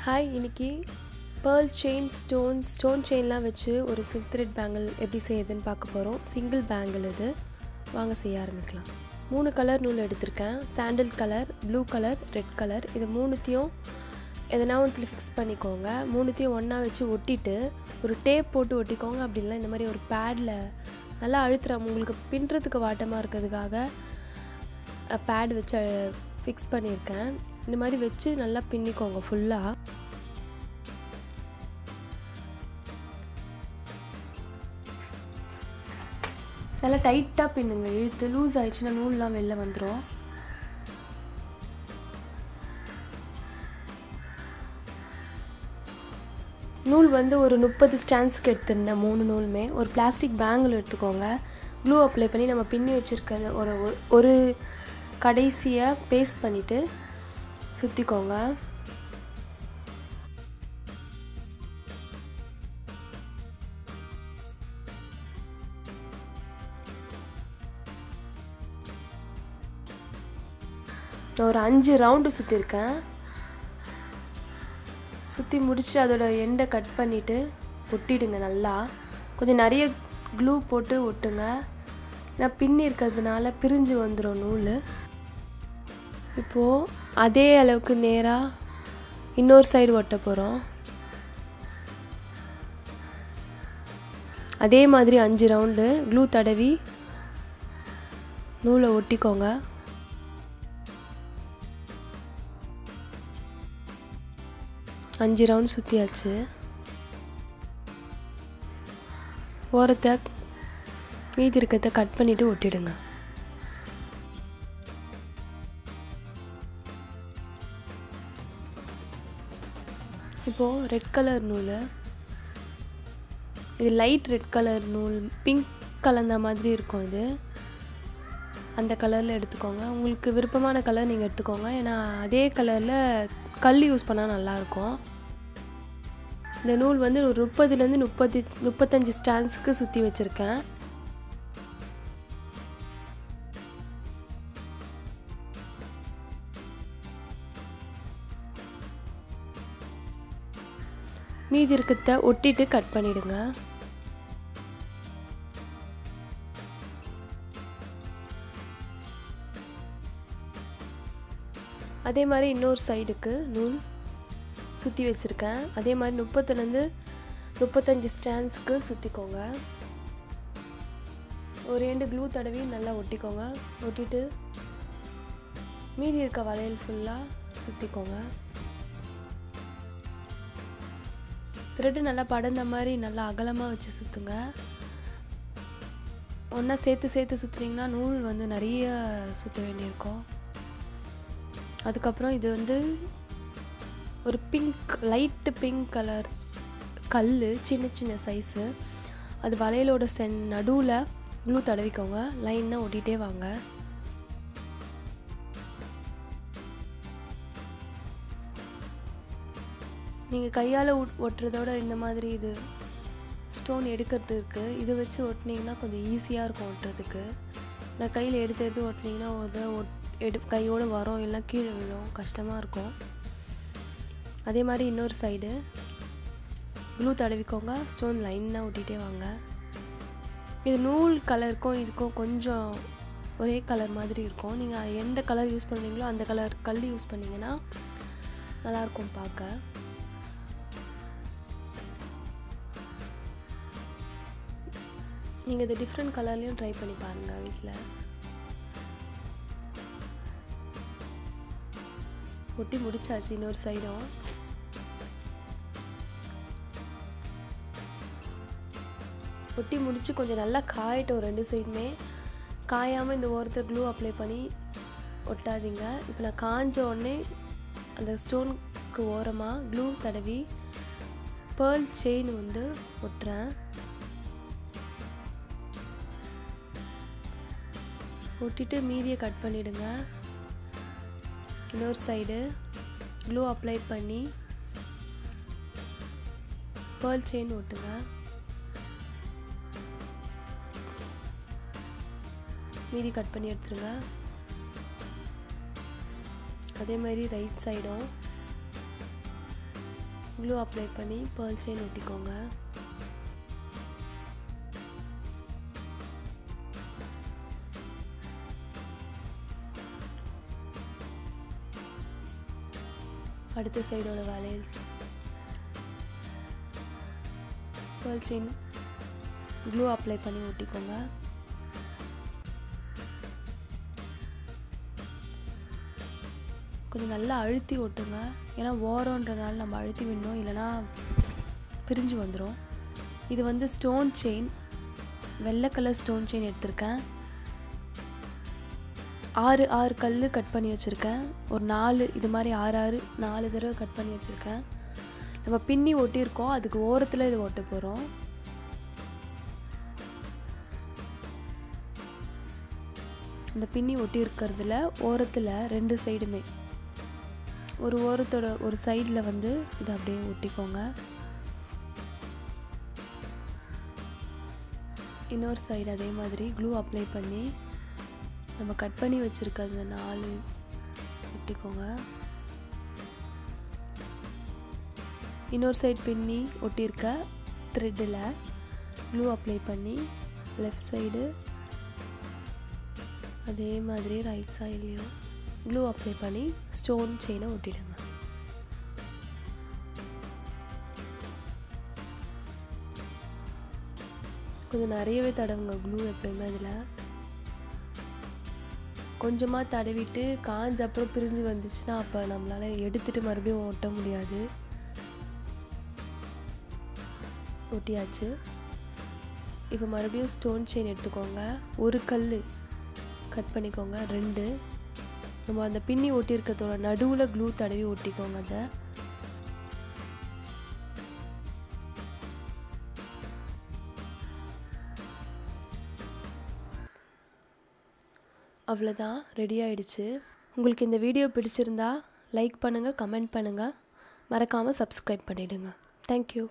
Hi, இன்னைக்கு pearl chain stone chainலாம் வச்சு ஒரு silk thread bangle எப்படி செய்யுதுன்னு பார்க்க போகிறோம். சிங்கிள் பேங்கிள் இது. வாங்க செய்ய ஆரம்பிக்கலாம். 3 கலர் நூல் எடுத்திருக்கேன். Sandal colour, blue colour, red colour. இது மூணுத்தையும் எதனா ஒன்றுல ஃபிக்ஸ் பண்ணிக்கோங்க. மூணுத்தையும் ஒன்றா வச்சு ஒட்டிட்டு ஒரு டேப் போட்டு ஒட்டிக்கோங்க. அப்படி இல்லை இந்த மாதிரி ஒரு பேடில் நல்லா அழுத்துறோம். உங்களுக்கு பின்னுறதுக்கு வாட்டமாக இருக்கிறதுக்காக பேட் வச்சு ஃபிக்ஸ் பண்ணியிருக்கேன். இந்த மாதிரி வச்சு நல்லா பின்னிக்கோங்க ஃபுல்லாக. நல்லா டைட்டாக பின்னுங்க. இழுத்து லூஸ் ஆயிடுச்சுன்னா நூல்லாம் வெளில வந்துடும். நூல் வந்து ஒரு 30 ஸ்டாண்ட்ஸ்க்கு எடுத்திருந்தேன். 3 நூலுமே. ஒரு பிளாஸ்டிக் பேங்கிள் எடுத்துக்கோங்க. க்ளூ அப்ளை பண்ணி நம்ம பின்னி வச்சுருக்கிறது ஒரு கடைசியை பேஸ்ட் பண்ணிவிட்டு சுற்றிக்கோங்க. நான் ஒரு 5 ரவுண்டு சுற்றிருக்கேன். சுற்றி முடிச்சு அதோட எண்டை கட் பண்ணிவிட்டு ஒட்டிடுங்க. நல்லா கொஞ்சம் நிறைய க்ளூ போட்டு ஒட்டுங்க. நான் பின்னி இருக்கிறதுனால பிரிஞ்சு வந்துடும் நூல். இப்போது அதே அளவுக்கு நேராக இன்னொரு சைடு ஒட்ட போகிறோம். அதே மாதிரி 5 ரவுண்டு க்ளூ தடவி நூலை ஒட்டிக்கோங்க. அஞ்சு ரவுண்ட் சுற்றியாச்சு. ஓரத்தை மீதி இருக்கிறத கட் பண்ணிவிட்டு ஒட்டிடுங்க. இப்போது ரெட் கலர் நூல், இது லைட் ரெட் கலர் நூல், பிங்க் கலந்த மாதிரி இருக்கும். இது அந்த கலரில் எடுத்துக்கோங்க. உங்களுக்கு விருப்பமான கலர் நீங்கள் எடுத்துக்கோங்க. ஏன்னா அதே கலரில் கல் யூஸ் பண்ணால் நல்லாயிருக்கும். இந்த நூல் வந்து ஒரு 30லேருந்து 35 ஸ்டாண்ட்ஸுக்கு சுற்றி வச்சுருக்கேன். மீதி இருக்கிறத ஒட்டிட்டு கட் பண்ணிடுங்க. அதே மாதிரி இன்னொரு சைடுக்கு நூல் சுற்றி வச்சுருக்கேன். அதே மாதிரி 30லேருந்து 35 ஸ்டாண்ட்ஸ்க்கு சுற்றிக்கோங்க. ஒரு 2 க்ளூ தடவி நல்லா ஒட்டிக்கோங்க. ஒட்டிட்டு மீதி இருக்க வளையல் ஃபுல்லாக சுற்றிக்கோங்க. த்ரெட்டு நல்லா படந்த மாதிரி நல்லா அகலமாக வச்சு சுற்றுங்க. ஒன்றா சேர்த்து சுற்றுனீங்கன்னா நூல் வந்து நிறைய சுற்ற வேண்டியிருக்கும். அதுக்கப்புறம் இது வந்து ஒரு லைட்டு பிங்க் கலர் கல், சின்ன சைஸு. அது வளையலோட நடுவில் க்ளூ தடவிக்கோங்க. லைனாக ஒட்டிகிட்டே வாங்க. நீங்கள் கையால் ஒட்டுறதோட இந்த மாதிரி இது ஸ்டோன் எடுக்கிறது இருக்குது. இதை வச்சு ஒட்டினீங்கன்னா கொஞ்சம் ஈஸியாக இருக்கும் ஒட்டுறதுக்கு. நான் கையில் எடுத்து ஒட்டினீங்கன்னா ஒரு கையோடு வரும், இல்லை கீழே விழும், கஷ்டமாக இருக்கும். அதே மாதிரி இன்னொரு சைடு க்ளூ தடவிக்கோங்க. ஸ்டோன் லைனாக ஒட்டிகிட்டே வாங்க. இது நூல் கலருக்கும் இதுக்கும் கொஞ்சம் ஒரே கலர் மாதிரி இருக்கும். நீங்கள் எந்த கலர் யூஸ் பண்ணுறீங்களோ அந்த கலர் கல் யூஸ் பண்ணிங்கன்னா நல்லாயிருக்கும் பார்க்க. நீங்கள் இது டிஃப்ரெண்ட் கலர்லேயும் ட்ரை பண்ணி பாருங்கள் வீட்டில். ஒட்டி முடிச்சாச்சு. இன்னொரு சைடும் ஒட்டி முடிச்சு கொஞ்சம் நல்லா காயட்டும். 2 சைடுமே காயாமல் இந்த ஓரத்தில் க்ளூ அப்ளை பண்ணி ஒட்டாதீங்க. இப்போ நான் காஞ்ச உடனே அந்த ஸ்டோனுக்கு ஓரமாக க்ளூ தடவி பேர்ல் செயின் வந்து ஒட்டுறேன். ஒட்டிட்டு மீதியை கட் பண்ணிவிடுங்க. இன்னொரு சைடு க்ளூ அப்ளை பண்ணி பேர்ல் செயின் ஒட்டுங்க. மீதி கட் பண்ணி எடுத்துருங்க. அதே மாதிரி ரைட் சைடும் க்ளூ அப்ளை பண்ணி பேர்ல் செயின் ஒட்டிக்கோங்க. அடுத்த சைடோட வளையல் பேர்ல் செயின் க்ளூ அப்ளை பண்ணி ஒட்டிக்கோங்க. கொஞ்சம் நல்லா அழுத்தி ஒட்டுங்க. ஏன்னா ஓரம்ன்றதால நம்ம அழுத்தி விடணும், இல்லைனா பிரிஞ்சு வந்துடும். இது வந்து ஸ்டோன் செயின், வெள்ளை கலர் ஸ்டோன் செயின் எடுத்திருக்கேன். 6 கல் கட் பண்ணி வச்சுருக்கேன். ஒரு 4 இது மாதிரி 4 தடவை கட் பண்ணி வச்சுருக்கேன். நம்ம பின்னி ஒட்டியிருக்கோம், அதுக்கு ஓரத்தில் இது ஒட்ட போகிறோம். இந்த பின்னி ஒட்டி இருக்கிறதுல ஓரத்தில் 2 சைடுமே ஒரு ஓரத்தோட ஒரு சைடில் வந்து இதை அப்படியே ஒட்டிக்கோங்க. இன்னொரு சைடு அதே மாதிரி க்ளூ அப்ளை பண்ணி நம்ம கட் பண்ணி வச்சுருக்கிறது 4 ஒட்டிக்கோங்க. இன்னொரு சைடு பின்னி ஒட்டியிருக்க த்ரெட்டில் க்ளூ அப்ளை பண்ணி லெஃப்ட் சைடு அதே மாதிரி ரைட் சைட்லேயும் க்ளூ அப்ளை பண்ணி ஸ்டோன் செயினை ஒட்டிடுங்க. கொஞ்சம் நிறையவே தடவுங்க க்ளூ. எப்பயுமே அதில் கொஞ்சமாக தடவிட்டு காஞ்ச அப்புறம் பிரிஞ்சு வந்துச்சுன்னா அப்போ நம்மளால் எடுத்துகிட்டு மறுபடியும் ஒட்ட முடியாது. ஒட்டியாச்சு. இப்போ மறுபடியும் ஸ்டோன் செயின் எடுத்துக்கோங்க. ஒரு கல் கட் பண்ணிக்கோங்க. 2 நம்ம அந்த பின்னி ஒட்டியிருக்கிறதோட நடுவில் க்ளூ தடவி ஒட்டிக்கோங்க. அதை அவ்வளோதான், ரெடி ஆயிடுச்சு. உங்களுக்கு இந்த வீடியோ பிடிச்சிருந்தா லைக் பண்ணுங்கள், கமெண்ட் பண்ணுங்கள், மறக்காமல் சப்ஸ்கிரைப் பண்ணிவிடுங்க. தேங்க்யூ.